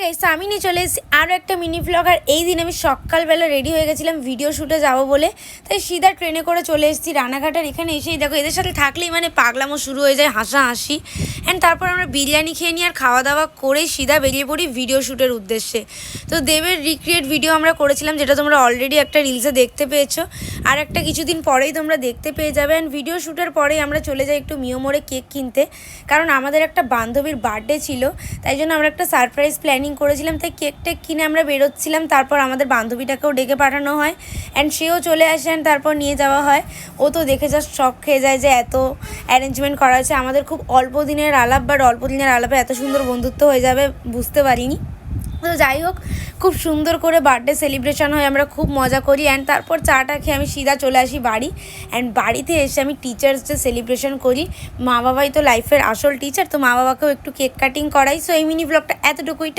Guys, তো আমি নিয়ে চলে এসেছি আরও একটা মিনি ব্লগ। আর এই দিন আমি সকালবেলা রেডি হয়ে গেছিলাম ভিডিও শ্যুটে যাবো বলে, তাই সিধা ট্রেনে করে চলে এসেছি রানাঘাটের। এখানে এসেই দেখো এদের সাথে থাকলেই মানে পাগলামো শুরু হয়ে যায়, হাসাহাসি। অ্যান্ড তারপর আমরা বিরিয়ানি খেয়ে নিই আর খাওয়া দাওয়া করেই সিধা বেরিয়ে পড়ি ভিডিও শ্যুটের উদ্দেশ্যে। তো দেবের রিক্রিয়েট ভিডিও আমরা করেছিলাম, যেটা তোমরা অলরেডি একটা রিলসে দেখতে পেয়েছো, আর একটা কিছুদিন পরেই তোমরা দেখতে পেয়ে যাবে। অ্যান্ড ভিডিও শ্যুটের পরেই আমরা চলে যাই একটু মিও মোড়ে কেক কিনতে, কারণ আমাদের একটা বান্ধবীর বার্থডে ছিল, তাই জন্য আমরা একটা সারপ্রাইজ প্ল্যানিং করেছিলাম। তাই কেক টেক কিনে আমরা বেরোচ্ছিলাম। তারপর আমাদের বান্ধবীটাকেও ডেকে পাঠানো হয়, অ্যান্ড সেও চলে আসে, অ্যান্ড তারপর নিয়ে যাওয়া হয়। ও তো দেখে জাস্ট শক খেয়ে যায় যে এত অ্যারেঞ্জমেন্ট করা আছে। আমাদের খুব অল্প দিনের আলাপ, বাট অল্প দিনের আলাপে এত সুন্দর বন্ধুত্ব হয়ে যাবে বুঝতে পারিনি। তো যাই হোক, খুব সুন্দর করে বার্থডে সেলিব্রেশন হয়, আমরা খুব মজা করি। অ্যান্ড তারপর চাটা খেয়ে আমি সিধা চলে আসি বাড়ি। অ্যান্ড বাড়িতে এসে আমি টিচার্স ডে সেলিব্রেশন করি। মা বাবাই তো লাইফের আসল টিচার, তো মা বাবাকেও একটু কেক কাটিং করাই। সো এই মিনি ব্লগটা এতটুকুই।